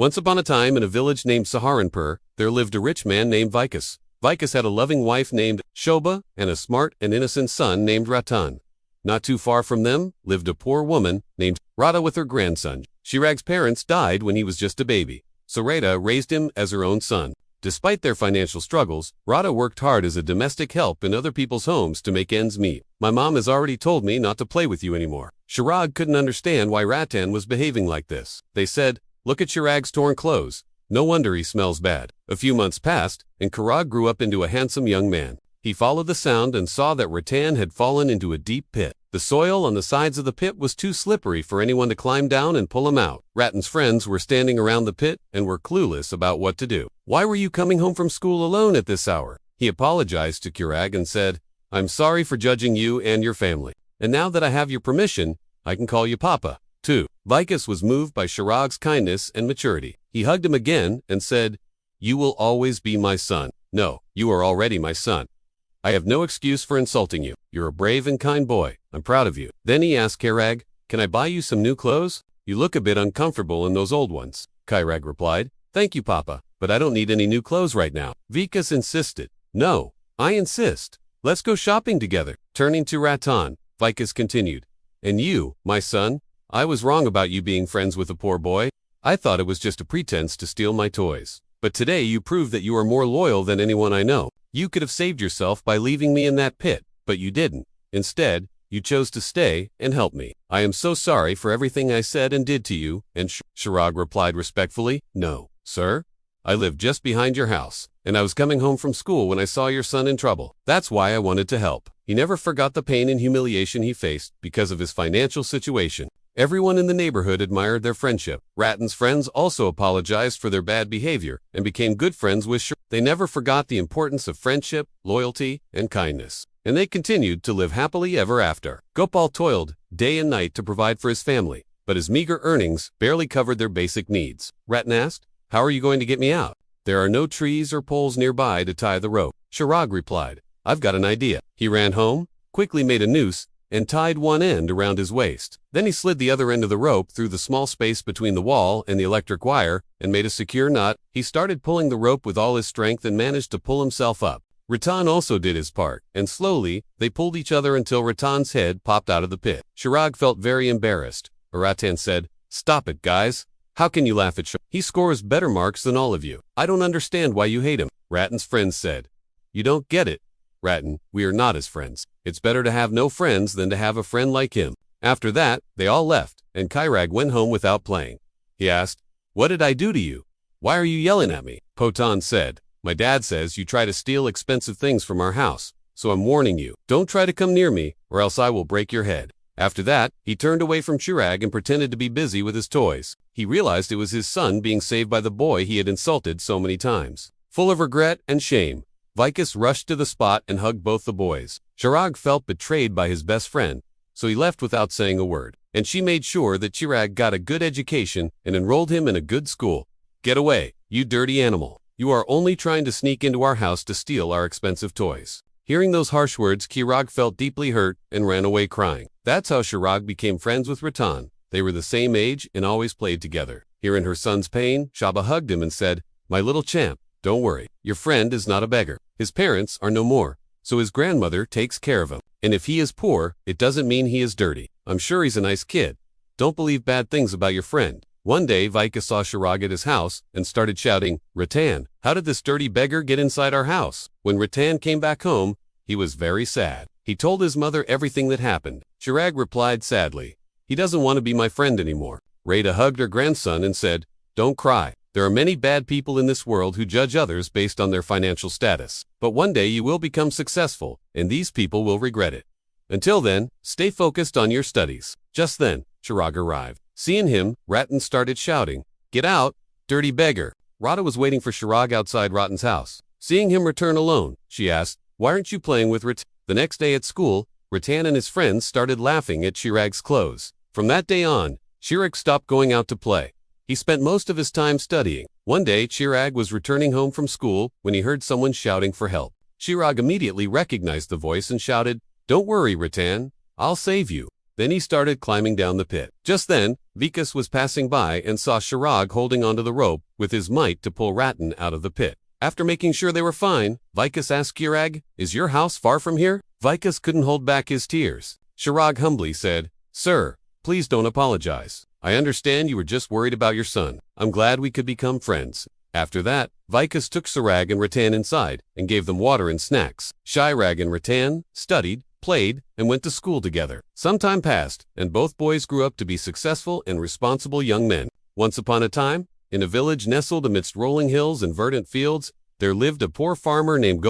Once upon a time in a village named Saharanpur, there lived a rich man named Vikas. Vikas had a loving wife named Shobha and a smart and innocent son named Ratan. Not too far from them lived a poor woman named Radha with her grandson. Chirag's parents died when he was just a baby, so Radha raised him as her own son. Despite their financial struggles, Radha worked hard as a domestic help in other people's homes to make ends meet. My mom has already told me not to play with you anymore. Chirag couldn't understand why Ratan was behaving like this. They said, "Look at Chirag's torn clothes. No wonder he smells bad." A few months passed, and Chirag grew up into a handsome young man. He followed the sound and saw that Ratan had fallen into a deep pit. The soil on the sides of the pit was too slippery for anyone to climb down and pull him out. Ratan's friends were standing around the pit and were clueless about what to do. "Why were you coming home from school alone at this hour?" He apologized to Chirag and said, "I'm sorry for judging you and your family. And now that I have your permission, I can call you Papa, too." Vikas was moved by Chirag's kindness and maturity. He hugged him again and said, "You will always be my son. No, you are already my son. I have no excuse for insulting you. You're a brave and kind boy. I'm proud of you." Then he asked Chirag, "Can I buy you some new clothes? You look a bit uncomfortable in those old ones." Chirag replied, "Thank you, Papa, but I don't need any new clothes right now." Vikas insisted, "No, I insist. Let's go shopping together." Turning to Ratan, Vikas continued, "And you, my son, I was wrong about you being friends with a poor boy. I thought it was just a pretense to steal my toys. But today you proved that you are more loyal than anyone I know. You could have saved yourself by leaving me in that pit, but you didn't. Instead, you chose to stay and help me. I am so sorry for everything I said and did to you." And Chirag replied respectfully, "No, sir. I live just behind your house, and I was coming home from school when I saw your son in trouble. That's why I wanted to help." He never forgot the pain and humiliation he faced because of his financial situation. Everyone in the neighborhood admired their friendship. Ratan's friends also apologized for their bad behavior and became good friends with Chirag. They never forgot the importance of friendship, loyalty, and kindness. And they continued to live happily ever after. Gopal toiled day and night to provide for his family, but his meager earnings barely covered their basic needs. Ratan asked, "How are you going to get me out?" "There are no trees or poles nearby to tie the rope." Chirag replied, "I've got an idea." He ran home, quickly made a noose, and tied one end around his waist. Then he slid the other end of the rope through the small space between the wall and the electric wire and made a secure knot. He started pulling the rope with all his strength and managed to pull himself up. Ratan also did his part, and slowly, they pulled each other until Ratan's head popped out of the pit. Chirag felt very embarrassed. Ratan said, "Stop it, guys. How can you laugh at Chirag? He scores better marks than all of you. I don't understand why you hate him." Ratan's friends said, "You don't get it, Ratan. We are not his friends. It's better to have no friends than to have a friend like him." After that, they all left, and Chirag went home without playing. He asked, "What did I do to you? Why are you yelling at me?" Potan said, "My dad says you try to steal expensive things from our house, so I'm warning you. Don't try to come near me, or else I will break your head." After that, he turned away from Chirag and pretended to be busy with his toys. He realized it was his son being saved by the boy he had insulted so many times. Full of regret and shame, Vikas rushed to the spot and hugged both the boys. Chirag felt betrayed by his best friend, so he left without saying a word. And she made sure that Chirag got a good education and enrolled him in a good school. "Get away, you dirty animal. You are only trying to sneak into our house to steal our expensive toys." Hearing those harsh words, Chirag felt deeply hurt and ran away crying. That's how Chirag became friends with Ratan. They were the same age and always played together. Hearing her son's pain, Shobha hugged him and said, "My little champ, don't worry. Your friend is not a beggar. His parents are no more, so his grandmother takes care of him. And if he is poor, it doesn't mean he is dirty. I'm sure he's a nice kid. Don't believe bad things about your friend." One day, Vikas saw Chirag at his house and started shouting, "Ratan, how did this dirty beggar get inside our house?" When Ratan came back home, he was very sad. He told his mother everything that happened. Chirag replied sadly, "He doesn't want to be my friend anymore." Radha hugged her grandson and said, "Don't cry. There are many bad people in this world who judge others based on their financial status. But one day you will become successful, and these people will regret it. Until then, stay focused on your studies." Just then, Chirag arrived. Seeing him, Ratan started shouting, "Get out, dirty beggar." Radha was waiting for Chirag outside Ratan's house. Seeing him return alone, she asked, "Why aren't you playing with Ratan?" The next day at school, Ratan and his friends started laughing at Chirag's clothes. From that day on, Chirag stopped going out to play. He spent most of his time studying. One day, Chirag was returning home from school when he heard someone shouting for help. Chirag immediately recognized the voice and shouted, "Don't worry, Ratan. I'll save you." Then he started climbing down the pit. Just then, Vikas was passing by and saw Chirag holding onto the rope with his might to pull Ratan out of the pit. After making sure they were fine, Vikas asked Chirag, "Is your house far from here?" Vikas couldn't hold back his tears. Chirag humbly said, "Sir, please don't apologize. I understand you were just worried about your son. I'm glad we could become friends." After that, Vikas took Chirag and Ratan inside and gave them water and snacks. Chirag and Ratan studied, played, and went to school together. Some time passed, and both boys grew up to be successful and responsible young men. Once upon a time, in a village nestled amidst rolling hills and verdant fields, there lived a poor farmer named